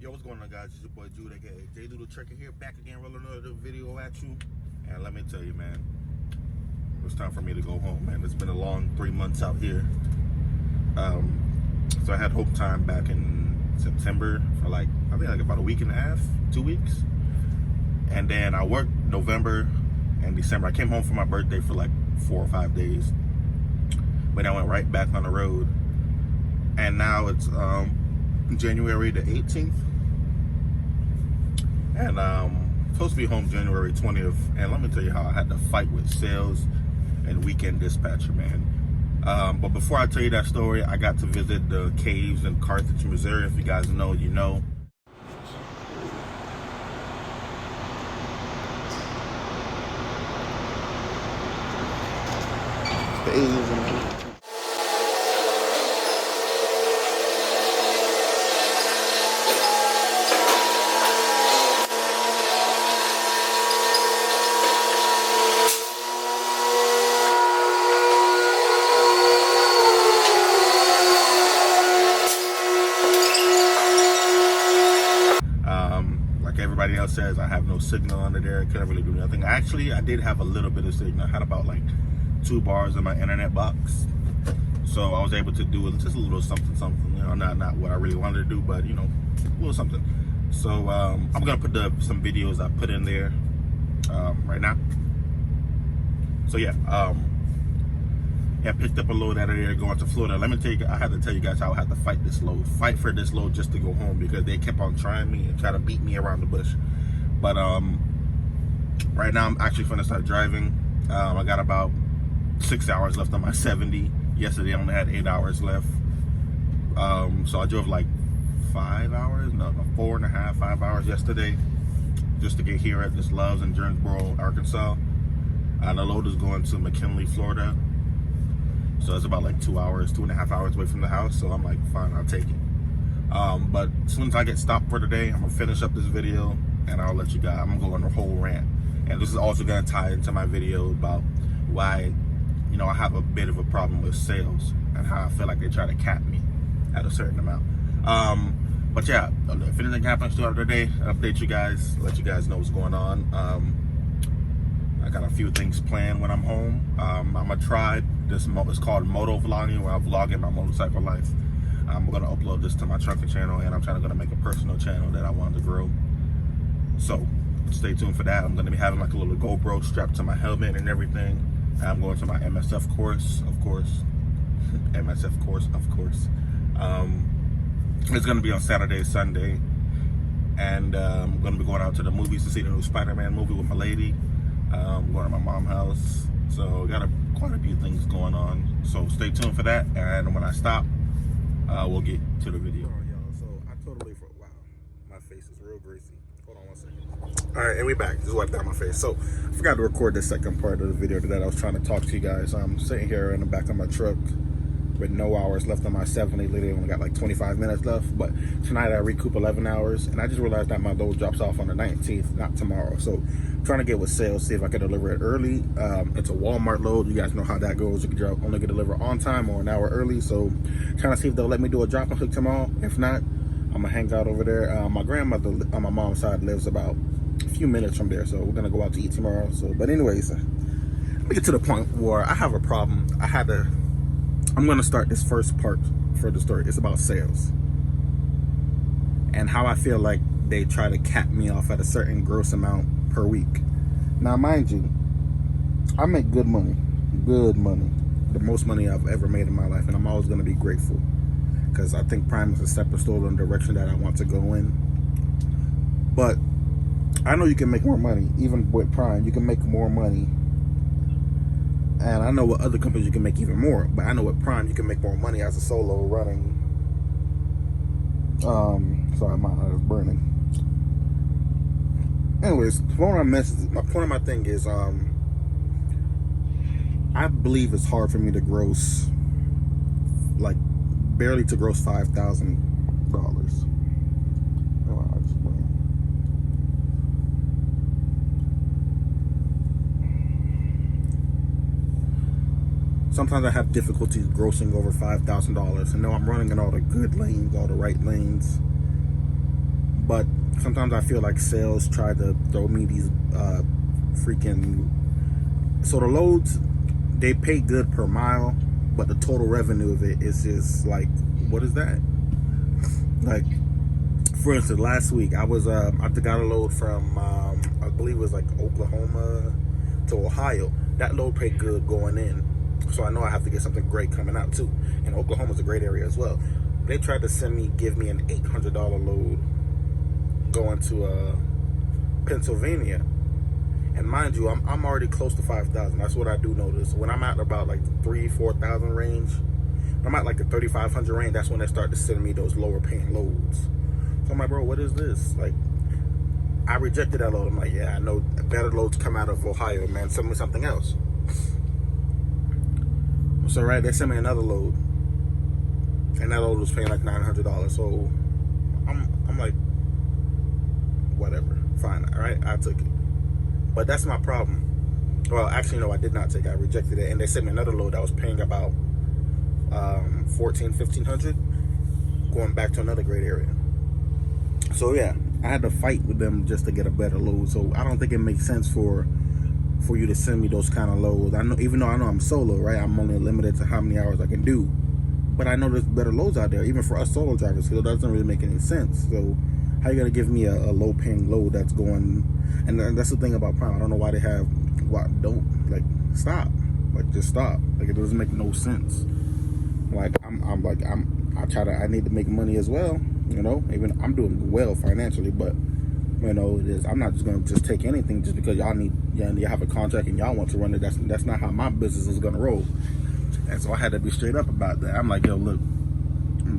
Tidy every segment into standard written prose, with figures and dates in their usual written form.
Yo, what's going on, guys? It's your boy Jude, aka J Doodle Trekker here, back again, rolling another video at you. And let me tell you, man, it's time for me to go home, man. It's been a long 3 months out here. So I had Hope Time back in September for I think about a week and a half, 2 weeks. And then I worked November and December. I came home for my birthday for 4 or 5 days. But I went right back on the road. And now it's January the 18th. And supposed to be home January 20th. And let me tell you how I had to fight with sales and weekend dispatcher, man. But before I tell you that story, I got to visit the caves in Carthage, Missouri. If you guys know, you know. The aliens in the everybody else says, I have no signal under there. I couldn't really do nothing. Actually, I did have a little bit of signal. I had about 2 bars in my internet box, so I was able to do just a little something, you know, not what I really wanted to do, but you know, a little something. So I'm gonna put some videos I put in there right now. So yeah, I picked up a load out of there going to Florida. Let me tell you, I had to tell you guys how I had to fight for this load just to go home, because they kept on trying me and trying to beat me around the bush. But right now I'm actually gonna start driving. I got about 6 hours left on my 70. Yesterday I only had 8 hours left. So I drove 5 hours, no, 4.5, 5 hours yesterday just to get here at this Love's in Jonesboro, Arkansas. The load is going to McKinley, Florida. So it's about 2 hours, 2.5 hours away from the house. So I'm fine, I'll take it. But as soon as I get stopped for the day, I'm gonna finish up this video and I'll let you guys, I'm gonna go on the whole rant. And this is also gonna tie into my video about why, you know, I have a bit of a problem with sales and how I feel like they try to cap me at a certain amount. But yeah, if anything happens throughout the day, I'll update you guys, let you guys know what's going on. I got a few things planned when I'm home. I'm gonna try this, it's called moto vlogging, where I'm vlogging my motorcycle life. I'm gonna upload this to my trucking channel, and I'm gonna make a personal channel that I want to grow. So stay tuned for that. I'm gonna be having a little GoPro strapped to my helmet and everything. I'm going to my MSF course, of course. MSF course, of course. It's gonna be on Saturday, Sunday, and I'm gonna be going out to the movies to see the new Spider-Man movie with my lady. I'm going to my mom's house, so got quite a few things going on. So stay tuned for that, and when I stop, we'll get to the video. Y'all, so I totally wow, my face is real greasy. Hold on 1 second. All right, and we back. Just wiped down my face. So I forgot to record the second part of the video that I was trying to talk to you guys. I'm sitting here in the back of my truck with no hours left on my 70. Literally only got 25 minutes left. But tonight I recoup 11 hours, and I just realized that my load drops off on the 19th, not tomorrow. So I'm trying to get with sales, see if I can deliver it early. It's a Walmart load. You guys know how that goes. You can only get delivered on time or an hour early. So trying to see if they'll let me do a drop and hook tomorrow. If not, I'm gonna hang out over there. My grandmother on my mom's side lives about a few minutes from there, so we're gonna go out to eat tomorrow. So, but anyways, let me get to the point where I have a problem. I'm gonna start this first part for the story. It's about sales and how I feel like they try to cap me off at a certain gross amount per week. Now, mind you, I make good money, the most money I've ever made in my life, and I'm always gonna be grateful, because I think Prime is a stepping stone in the direction that I want to go in. But I know you can make more money. Even with Prime, you can make more money. And I know with other companies you can make even more. But I know with Prime, you can make more money as a solo running. Sorry, my eye is burning. Anyways, the point of my thing is, I believe it's hard for me to gross, barely to gross $5,000. Sometimes I have difficulties grossing over $5,000. I know I'm running in all the good lanes, all the right lanes. But sometimes I feel like sales try to throw me these freaking. So the loads, they pay good per mile, but the total revenue of it is just like, what is that? Like, for instance, last week I was I got a load from I believe it was like Oklahoma to Ohio. That load paid good going in, so I know I have to get something great coming out too. And Oklahoma's a great area as well. They tried to give me an $800 load going to Pennsylvania, and mind you, I'm already close to 5,000. That's what I do notice when I'm at about like the 3,000-4,000 range. I'm at like the 3,500 range. That's when they start to send me those lower paying loads. So I'm like, bro, what is this? Like, I rejected that load. I'm like, yeah, I know better loads come out of Ohio, man. Send me something else. So right, they sent me another load, and that load was paying like $900. So I'm like, whatever, fine, all right, I took it. But that's my problem. Well, actually, no, I did not take it. I rejected it, and they sent me another load that was paying about $1,400-1,500, going back to another great area. So yeah, I had to fight with them just to get a better load. So I don't think it makes sense for you to send me those kind of loads. I know, even though I know I'm solo, right? I'm only limited to how many hours I can do. But I know there's better loads out there, even for us solo drivers. So it doesn't really make any sense. So how you gonna give me a low paying load that's going? And that's the thing about Prime. I don't know why they have. Stop. Like, just stop. Like, it doesn't make no sense. Like, I need to make money as well. You know, even I'm doing well financially, but you know, I'm not just gonna just take anything just because you have a contract and y'all want to run it. That's not how my business is gonna roll. And so I had to be straight up about that. I'm like, yo, look,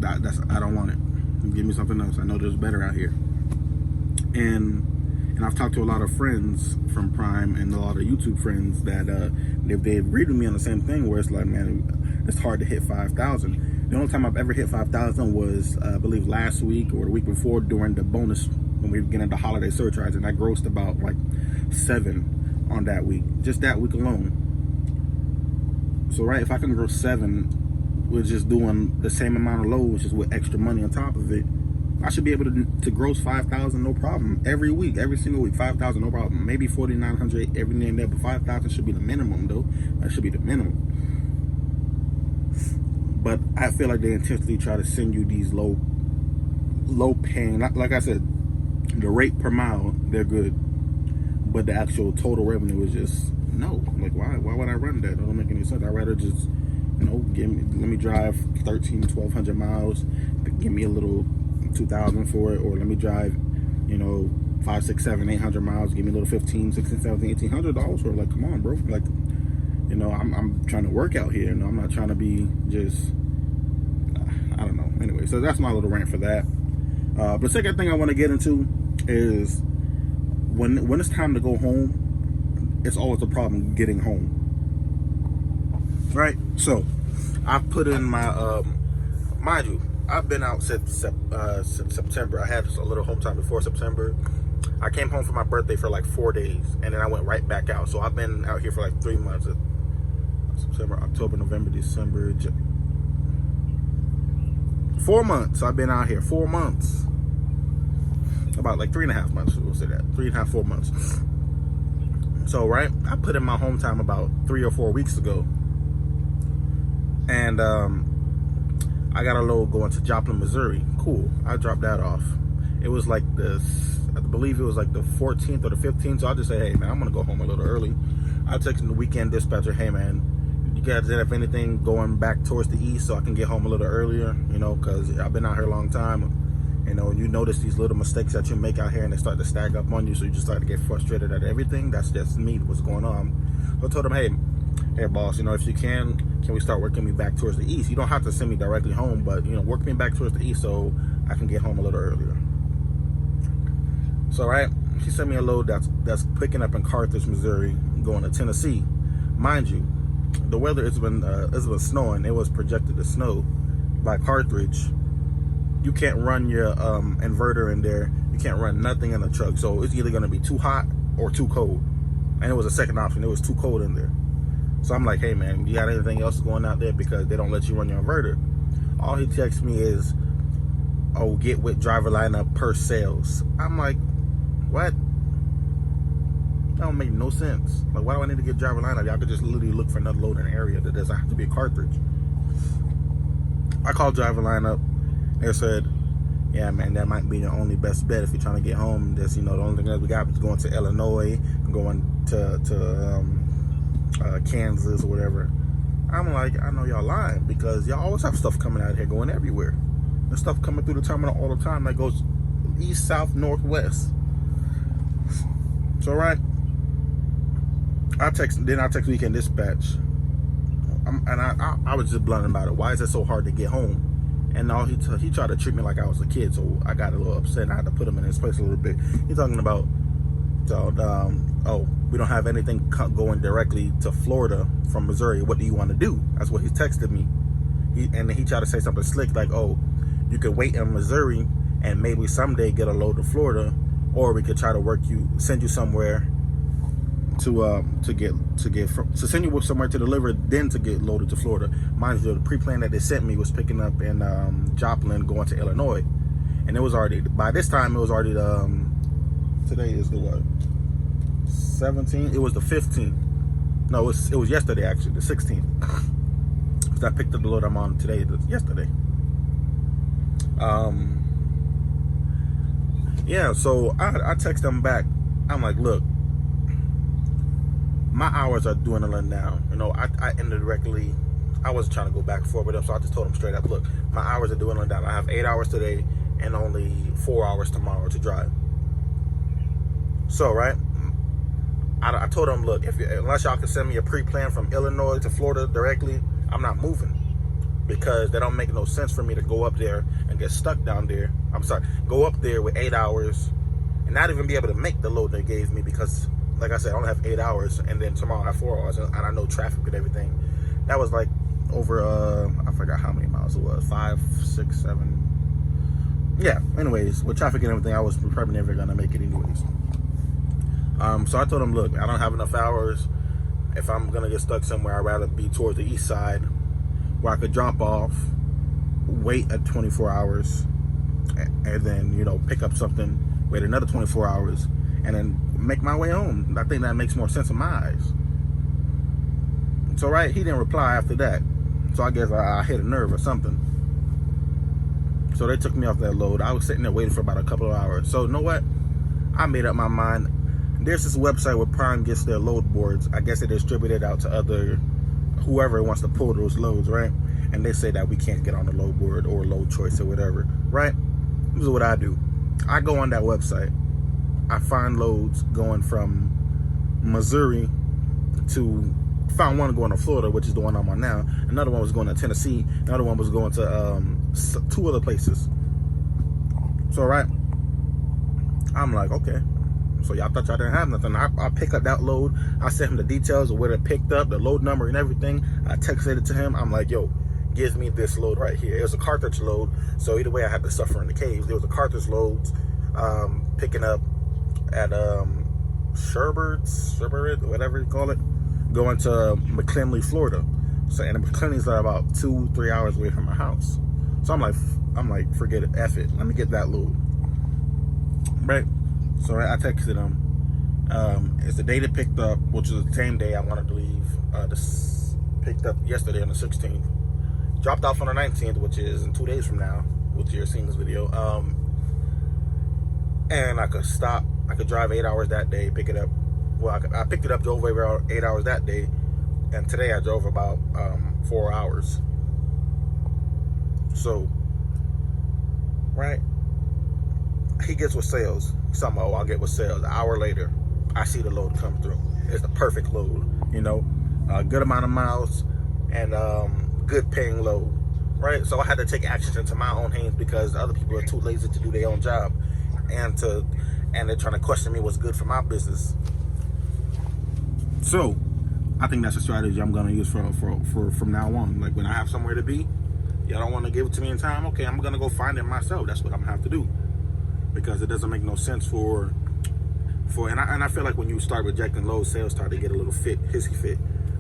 I don't want it. Give me something else. I know there's better out here. And I've talked to a lot of friends from Prime and a lot of YouTube friends that they agreed with me on the same thing, where it's like, man, it's hard to hit 5,000. The only time I've ever hit 5,000 was, I believe, last week or the week before during the bonus when we were getting the holiday surcharge, and I grossed about like 7 on that week, just that week alone. So right, if I can gross 7 with just doing the same amount of loads, just with extra money on top of it, I should be able to gross 5,000 no problem every week, every single week. 5,000 no problem. Maybe 4,900 every now and then, but 5,000 should be the minimum though. That should be the minimum. But I feel like they intentionally try to send you these low paying. Like I said, the rate per mile, they're good, but the actual total revenue is just no. Like, why would I run that? That don't make any sense. I'd rather just, you know, let me drive 1,100 miles, give me a little 2,000 for it, or let me drive, you know, 500, 600, 700, 800 miles, give me a little 1,500, 1,600, 1,700, $1,800 for it. Like, come on, bro. Like, you know, I'm trying to work out here. You know, I'm not trying to be just, I don't know. Anyway, so that's my little rant for that. But the second thing I want to get into is when it's time to go home, it's always a problem getting home. Right? So I've put in my, mind you, I've been out since September. I had a little home time before September. I came home for my birthday for like 4 days, and then I went right back out. So I've been out here for like 3 months. September, October, November, December, 4 months I've been out here. 4 months. About like 3.5 months, we'll say that. 3.5, 4 months. So, right, I put in my home time about 3 or 4 weeks ago. And I got a load going to Joplin, Missouri. Cool. I dropped that off. It was like I believe it was like the 14th or the 15th. So I'll just say, hey, man, I'm going to go home a little early. I texted the weekend dispatcher, hey, man, you guys have anything going back towards the east so I can get home a little earlier, you know, because I've been out here a long time. You know, you notice these little mistakes that you make out here and they start to stack up on you, so you just start to get frustrated at everything. That's just me, what's going on. So I told him, hey boss, you know, if you can we start working me back towards the east? You don't have to send me directly home, but, you know, work me back towards the east so I can get home a little earlier. So, right, he sent me a load that's picking up in Carthage, Missouri, going to Tennessee. Mind you, the weather, it's been snowing. It was projected to snow by Carthage. You can't run your inverter in there. You can't run nothing in the truck. So it's either going to be too hot or too cold. And it was a second option. It was too cold in there. So I'm like, hey, man, you got anything else going out there? Because they don't let you run your inverter. All he texts me is, oh, get with driver lineup per sales. I'm like, what? That don't make no sense. Like, why do I need to get driver lineup? Y'all could just literally look for another load in an area that doesn't have to be a Carthage. I called driver lineup. They said, yeah, man, that might be the only best bet if you're trying to get home. That's, you know, the only thing that we got is going to Illinois, going to Kansas or whatever. I'm like, I know y'all lying, because y'all always have stuff coming out here going everywhere. There's stuff coming through the terminal all the time that goes east, south, north, west. So, right, I text Weekend Dispatch, and I was just blunt about it. Why is it so hard to get home? And all he tried to treat me like I was a kid, so I got a little upset, and I had to put him in his place a little bit. He's talking about, oh, we don't have anything going directly to Florida from Missouri. What do you want to do? That's what he texted me. And then he tried to say something slick like, oh, you could wait in Missouri and maybe someday get a load to Florida, or we could try to send you somewhere to send you somewhere to deliver, then to get loaded to Florida. Mind you, the pre-plan that they sent me was picking up in Joplin, going to Illinois, and it was already, by this time it was already today is the what, 17th? It was the 15th. No, it was yesterday, actually, the 16th. Because I picked up the load I'm on today, yesterday. Yeah, so I text them back. I'm like, look, my hours are dwindling down. You know, I indirectly, I wasn't trying to go back and forth with them, so I just told them straight up, look, my hours are dwindling down. I have 8 hours today and only 4 hours tomorrow to drive. So, right, I told them, look, unless y'all can send me a pre-plan from Illinois to Florida directly, I'm not moving, because that don't make no sense for me to go up there and get stuck down there. I'm sorry, go up there with 8 hours and not even be able to make the load they gave me, because, like I said, I only have 8 hours, and then tomorrow I have 4 hours, and I know traffic and everything. That was like over, I forgot how many miles it was, 5, 6, 7. Yeah, anyways, with traffic and everything, I was probably never gonna make it anyways. So I told him, look, I don't have enough hours. If I'm gonna get stuck somewhere, I'd rather be towards the east side, where I could drop off, wait at 24 hours, and then, you know, pick up something, wait another 24 hours, and then make my way home. I think that makes more sense in my eyes. So, right, he didn't reply after that. So I guess I hit a nerve or something. So they took me off that load. I was sitting there waiting for about a couple of hours. So, you know what? I made up my mind. There's this website where Prime gets their load boards. I guess they distribute it out to whoever wants to pull those loads, right? And they say that we can't get on the load board or load choice or whatever, right? This is what I do. I go on that website. I find loads going from Missouri to, found one going to Florida, which is the one I'm on now. Another one was going to Tennessee. Another one was going to 2 other places. So, right, I'm like, okay. So y'all thought y'all didn't have nothing. I pick up that load. I sent him the details of where it picked up, the load number and everything. I texted it to him. I'm like, yo, gives me this load right here. It was a Carthage load. So either way, I had to suffer in the caves. There was a Carthage load picking up at Sherbert, whatever you call it, going to McKinley, Florida. So, and McKinley's about 2-3 hours away from my house. So I'm like, forget it, F it. Let me get that load. Right. So I texted him. It's the day they picked up, which is the same day I wanted to leave. Picked up yesterday on the 16th. Dropped off on the 19th, which is in 2 days from now, which you're seeing this video. And I could stop. I could drive 8 hours that day, pick it up. Well, I picked it up, drove over 8 hours that day, and today I drove about 4 hours. So, right, he gets with sales. Somehow I'll get with sales. An hour later, I see the load come through. It's the perfect load, you know, a good amount of miles and good paying load, right? So I had to take actions into my own hands because other people are too lazy to do their own job, and they're trying to question me what's good for my business. So I think that's a strategy I'm gonna use from now on. Like, when I have somewhere to be, y'all don't want to give it to me in time. Okay, I'm gonna go find it myself. That's what I'm gonna have to do, because it doesn't make no sense and I feel like when you start rejecting loads, sales start to get a little hissy fit.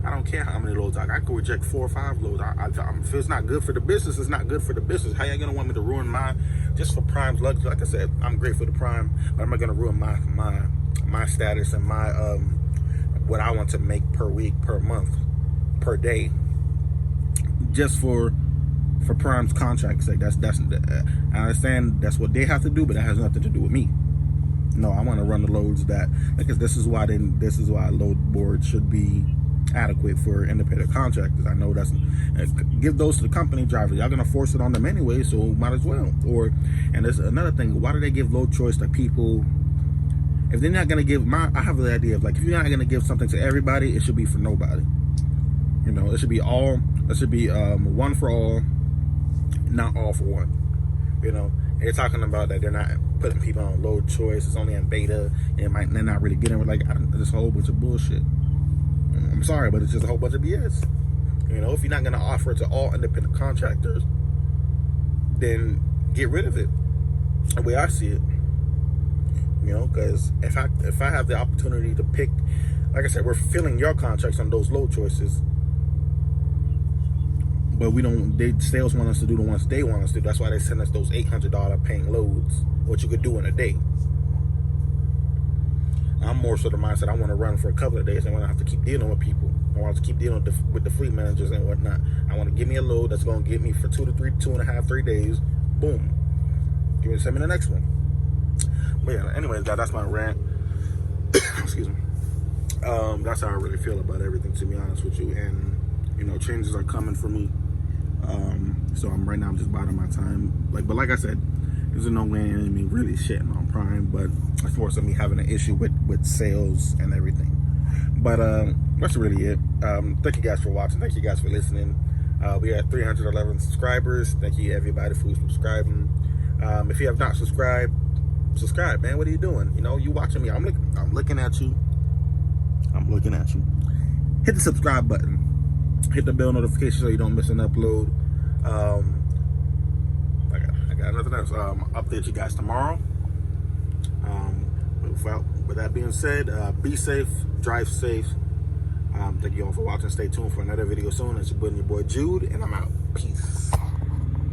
I don't care how many loads I could reject 4 or 5 loads. If it's not good for the business, it's not good for the business. How y'all gonna want me to ruin just for Prime's luxury? Like I said, I'm grateful to Prime, but I'm not gonna ruin my status and my what I want to make per week, per month, per day, just for Prime's contract's sake. I understand that's what they have to do, but that has nothing to do with me. No, I want to run the loads because this is why load board should be adequate for independent contractors. I know give those to the company drivers. Y'all gonna force it on them anyway, so might as well. And there's another thing. Why do they give load choice to people? If they're not gonna give I have the idea of like, if you're not gonna give something to everybody, it should be for nobody. You know, it should be one for all, not all for one. You know, they're talking about that they're not putting people on load choice. It's only in beta, and they're not really getting like this whole bunch of bullshit. I'm sorry, but it's just a whole bunch of BS. You know, if you're not gonna offer it to all independent contractors, then get rid of it. The way I see it. You know, because if I have the opportunity to pick, like I said, we're filling your contracts on those load choices, but sales want us to do the ones they want us to do. That's why they send us those $800 paying loads, what you could do in a day. I'm more so the mindset I want to run for a couple of days and I want to have to keep dealing with people. I want to keep dealing with the fleet managers and whatnot. I want to give me a load that's going to get me for 2.5, 3 days. Boom. Send me the next one. But yeah, anyways, that's my rant. Excuse me. That's how I really feel about everything, to be honest with you. And, you know, changes are coming for me. So right now I'm just biding my time. But like I said, there's no way in me really shitting on Prime, but it's more so me having an issue with sales and everything. But that's really it. Thank you guys for watching. Thank you guys for listening. We are at 311 subscribers. Thank you everybody for subscribing. If you have not subscribed, subscribe, man. What are you doing? You know, you watching me. I'm looking at you. I'm looking at you. Hit the subscribe button. Hit the bell notification so you don't miss an upload. I got nothing else. Update you guys tomorrow. With that being said, be safe, drive safe. Thank you all for watching. Stay tuned for another video soon. It's your boy Jude, and I'm out. Peace.